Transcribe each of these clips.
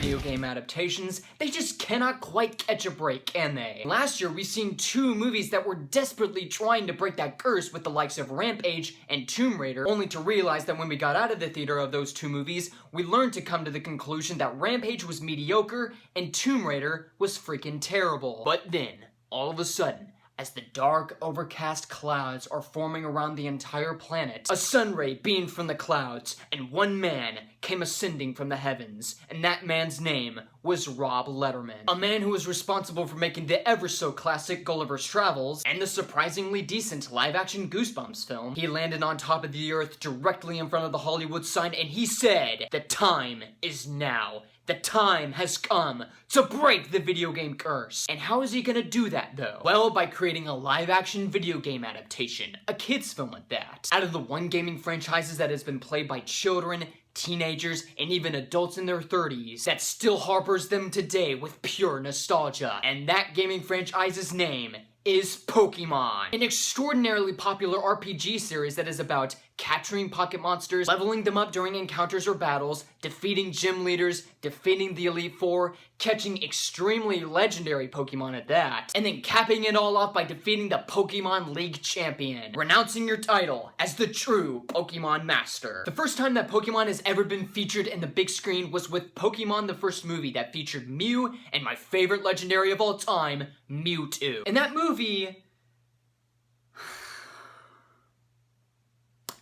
video game adaptations, they just cannot quite catch a break, can they? Last year, we seen two movies that were desperately trying to break that curse with the likes of Rampage and Tomb Raider, only to realize that when we got out of the theater of those two movies, we learned to come to the conclusion that Rampage was mediocre and Tomb Raider was freaking terrible. But then, all of a sudden, as the dark, overcast clouds are forming around the entire planet, a sun ray beamed from the clouds, and one man came ascending from the heavens, and that man's name was Rob Letterman. A man who was responsible for making the ever-so-classic Gulliver's Travels, and the surprisingly decent live-action Goosebumps film. He landed on top of the earth directly in front of the Hollywood sign, and he said, "The time is now. The time has come to break the video game curse." And how is he gonna do that, though? Well, by creating a live-action video game adaptation, a kids film at that. Out of the one gaming franchises that has been played by children, teenagers, and even adults in their 30s, that still harbors them today with pure nostalgia. And that gaming franchise's name is Pokémon. An extraordinarily popular RPG series that is about capturing pocket monsters, leveling them up during encounters or battles, defeating gym leaders, defeating the Elite Four, catching extremely legendary Pokemon at that, and then capping it all off by defeating the Pokemon League champion, renouncing your title as the true Pokemon Master. The first time that Pokemon has ever been featured in the big screen was with Pokemon the first movie that featured Mew and my favorite legendary of all time, Mewtwo. In that movie,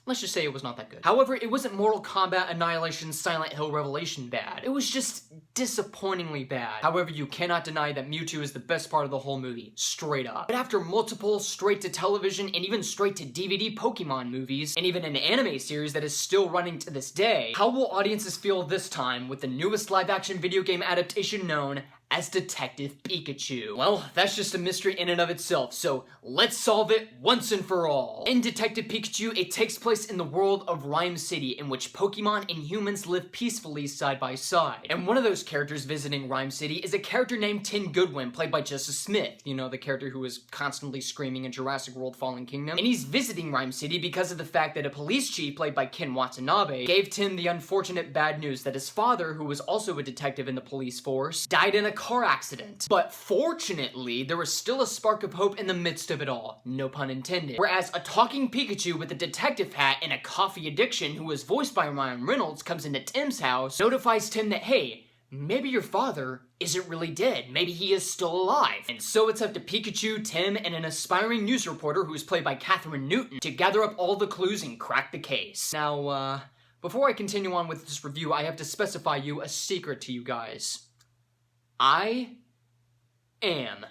let's just say it was not that good. However, it wasn't Mortal Kombat, Annihilation, Silent Hill, Revelation bad. It was just disappointingly bad. However, you cannot deny that Mewtwo is the best part of the whole movie, straight up. But after multiple straight-to-television and even straight-to-DVD Pokemon movies, and even an anime series that is still running to this day, how will audiences feel this time with the newest live-action video game adaptation known as Detective Pikachu? Well, that's just a mystery in and of itself, so let's solve it once and for all. In Detective Pikachu, it takes place in the world of Rhyme City, in which Pokemon and humans live peacefully side by side. And one of those characters visiting Rhyme City is a character named Tin Goodwin, played by Justice Smith, you know, the character who was constantly screaming in Jurassic World Fallen Kingdom. And he's visiting Rhyme City because of the fact that a police chief, played by Ken Watanabe, gave Tim the unfortunate bad news that his father, who was also a detective in the police force, died in a car accident. But fortunately, there was still a spark of hope in the midst of it all, no pun intended. Whereas a talking Pikachu with a detective hat and a coffee addiction who was voiced by Ryan Reynolds comes into Tim's house, notifies Tim that, hey, maybe your father isn't really dead. Maybe he is still alive. And so it's up to Pikachu, Tim, and an aspiring news reporter who is played by Catherine Newton to gather up all the clues and crack the case. Now, before I continue on with this review, I have to specify you a secret to you guys. I am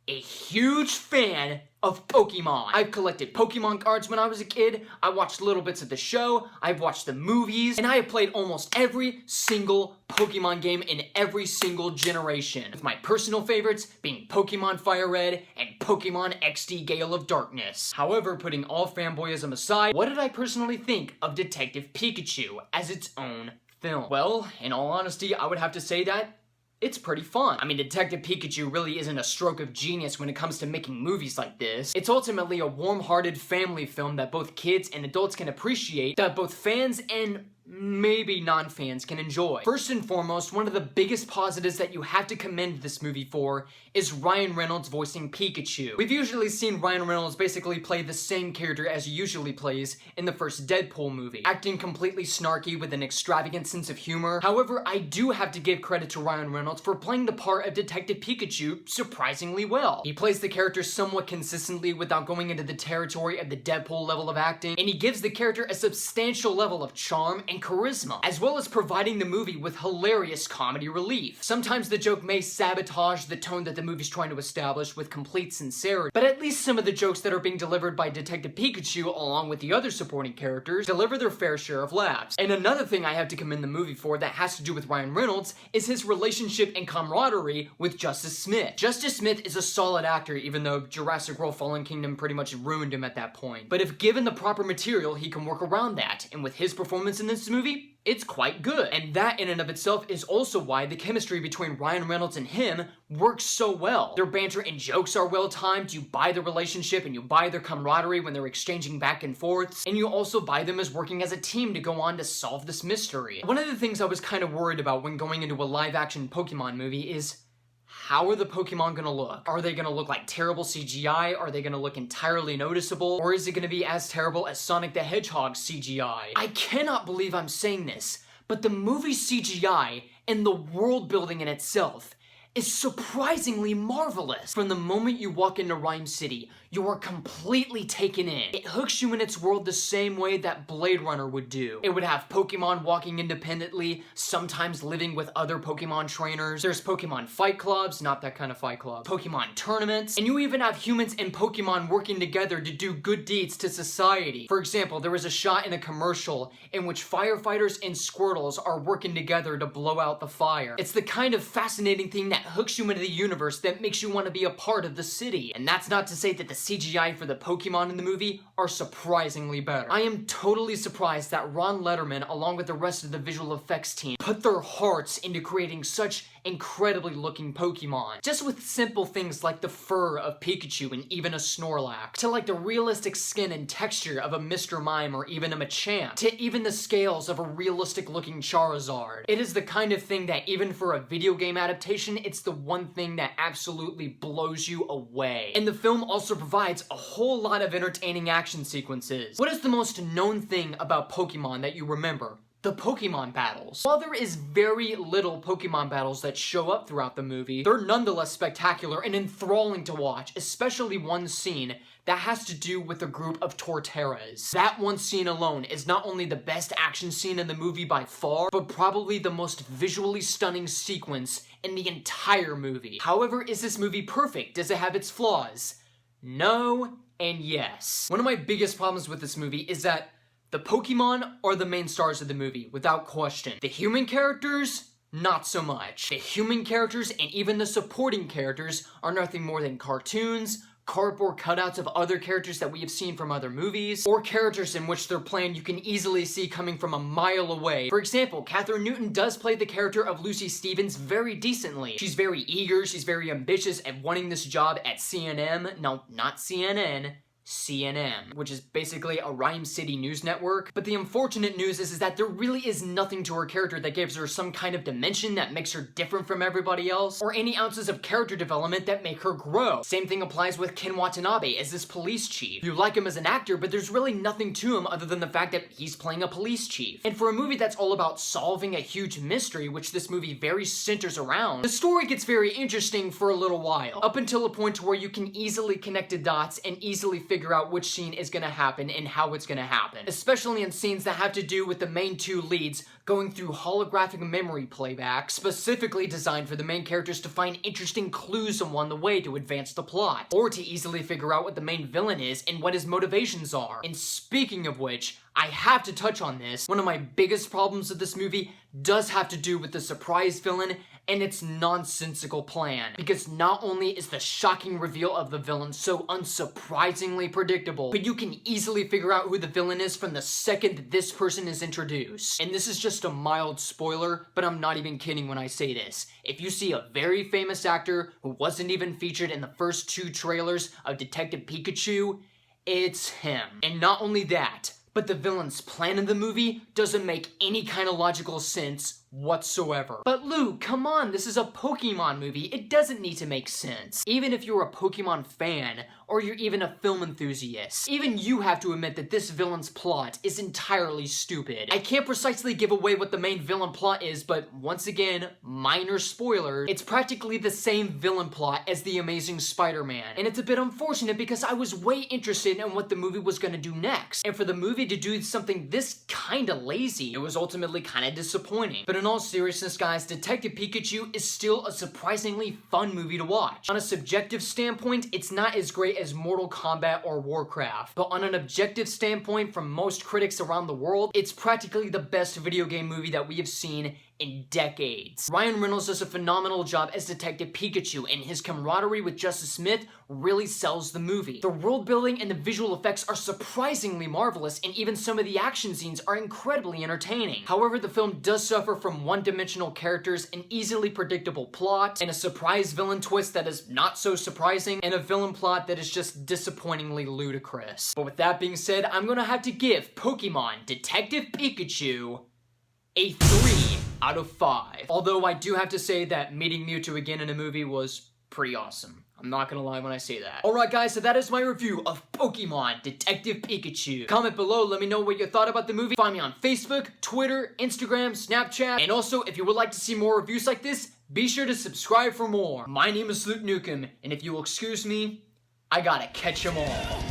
a huge fan of Pokemon. I've collected Pokemon cards when I was a kid, I watched little bits of the show, I've watched the movies, and I have played almost every single Pokemon game in every single generation, with my personal favorites being Pokemon Fire Red and Pokemon XD Gale of Darkness. However, putting all fanboyism aside, what did I personally think of Detective Pikachu as its own film? Well, in all honesty, I would have to say that it's pretty fun. I mean, Detective Pikachu really isn't a stroke of genius when it comes to making movies like this. It's ultimately a warm-hearted family film that both kids and adults can appreciate, that both fans and maybe non-fans can enjoy. First and foremost, one of the biggest positives that you have to commend this movie for is Ryan Reynolds voicing Pikachu. We've usually seen Ryan Reynolds basically play the same character as he usually plays in the first Deadpool movie, acting completely snarky with an extravagant sense of humor. However, I do have to give credit to Ryan Reynolds for playing the part of Detective Pikachu surprisingly well. He plays the character somewhat consistently without going into the territory of the Deadpool level of acting, and he gives the character a substantial level of charm and charisma, as well as providing the movie with hilarious comedy relief. Sometimes the joke may sabotage the tone that the movie's trying to establish with complete sincerity, but at least some of the jokes that are being delivered by Detective Pikachu, along with the other supporting characters, deliver their fair share of laughs. And another thing I have to commend the movie for that has to do with Ryan Reynolds is his relationship and camaraderie with Justice Smith. Justice Smith is a solid actor, even though Jurassic World Fallen Kingdom pretty much ruined him at that point. But if given the proper material, he can work around that, and with his performance in this this movie, it's quite good. And that in and of itself is also why the chemistry between Ryan Reynolds and him works so well. Their banter and jokes are well timed, you buy the relationship and you buy their camaraderie when they're exchanging back and forths, and you also buy them as working as a team to go on to solve this mystery. One of the things I was kind of worried about when going into a live-action Pokemon movie is, how are the Pokemon gonna look? Are they gonna look like terrible CGI? Are they gonna look entirely noticeable? Or is it gonna be as terrible as Sonic the Hedgehog's CGI? I cannot believe I'm saying this, but the movie's CGI and the world building in itself is surprisingly marvelous. From the moment you walk into Rhyme City, you are completely taken in. It hooks you in its world the same way that Blade Runner would do. It would have Pokemon walking independently, sometimes living with other Pokemon trainers. There's Pokemon fight clubs, not that kind of fight club. Pokemon tournaments, and you even have humans and Pokemon working together to do good deeds to society. For example, there was a shot in a commercial in which firefighters and Squirtles are working together to blow out the fire. It's the kind of fascinating thing that hooks you into the universe that makes you want to be a part of the city. And that's not to say that the CGI for the Pokemon in the movie are surprisingly better. I am totally surprised that Ron Letterman, along with the rest of the visual effects team, put their hearts into creating such incredibly looking Pokemon. Just with simple things like the fur of Pikachu and even a Snorlax, to like the realistic skin and texture of a Mr. Mime or even a Machamp, to even the scales of a realistic looking Charizard. It is the kind of thing that even for a video game adaptation, it's the one thing that absolutely blows you away. And the film also provides a whole lot of entertaining action sequences. What is the most known thing about Pokemon that you remember? The Pokemon battles. While there is very little Pokemon battles that show up throughout the movie, they're nonetheless spectacular and enthralling to watch, especially one scene that has to do with a group of Torterras. That one scene alone is not only the best action scene in the movie by far, but probably the most visually stunning sequence in the entire movie. However, is this movie perfect? Does it have its flaws? No and yes. One of my biggest problems with this movie is that the Pokemon are the main stars of the movie, without question. The human characters, not so much. The human characters and even the supporting characters are nothing more than cartoons, cardboard cutouts of other characters that we have seen from other movies, or characters in which they're playing you can easily see coming from a mile away. For example, Katherine Newton does play the character of Lucy Stevens very decently. She's very eager, she's very ambitious at wanting this job at CNM, no, not CNN, CNN, which is basically a Rhyme City news network. But the unfortunate news is that there really is nothing to her character that gives her some kind of dimension that makes her different from everybody else, or any ounces of character development that make her grow. Same thing applies with Ken Watanabe as this police chief. You like him as an actor, but there's really nothing to him other than the fact that he's playing a police chief. And for a movie that's all about solving a huge mystery, which this movie very centers around, the story gets very interesting for a little while, up until a point where you can easily connect the dots and easily figure out which scene is gonna happen and how it's gonna happen. Especially in scenes that have to do with the main two leads going through holographic memory playback, specifically designed for the main characters to find interesting clues along the way to advance the plot, or to easily figure out what the main villain is and what his motivations are. And speaking of which, I have to touch on this. One of my biggest problems with this movie does have to do with the surprise villain and its nonsensical plan. Because not only is the shocking reveal of the villain so unsurprisingly predictable, but you can easily figure out who the villain is from the second that this person is introduced. And this is just a mild spoiler, but I'm not even kidding when I say this. If you see a very famous actor who wasn't even featured in the first 2 trailers of Detective Pikachu, it's him. And not only that, but the villain's plan in the movie doesn't make any kind of logical sense whatsoever. But Lou, come on, this is a Pokemon movie. It doesn't need to make sense. Even if you're a Pokemon fan, or you're even a film enthusiast, even you have to admit that this villain's plot is entirely stupid. I can't precisely give away what the main villain plot is, but once again, minor spoiler, it's practically the same villain plot as The Amazing Spider-Man. And it's a bit unfortunate because I was way interested in what the movie was gonna do next. And for the movie to do something this kinda lazy, it was ultimately kinda disappointing. But in all seriousness, guys, Detective Pikachu is still a surprisingly fun movie to watch. On a subjective standpoint, it's not as great as Mortal Kombat or Warcraft, but on an objective standpoint from most critics around the world, it's practically the best video game movie that we have seen in decades. Ryan Reynolds does a phenomenal job as Detective Pikachu, and his camaraderie with Justice Smith really sells the movie. The world building and the visual effects are surprisingly marvelous, and even some of the action scenes are incredibly entertaining. However, the film does suffer from one-dimensional characters, an easily predictable plot, and a surprise villain twist that is not so surprising, and a villain plot that is just disappointingly ludicrous. But with that being said, I'm gonna have to give Pokemon Detective Pikachu a 3 out of 5. Although I do have to say that meeting Mewtwo again in a movie was pretty awesome. I'm not gonna lie when I say that. Alright guys, so that is my review of Pokemon Detective Pikachu. Comment below, let me know what you thought about the movie. Find me on Facebook, Twitter, Instagram, Snapchat, and also if you would like to see more reviews like this, be sure to subscribe for more. My name is Nukem, and if you will excuse me, I gotta catch 'em all.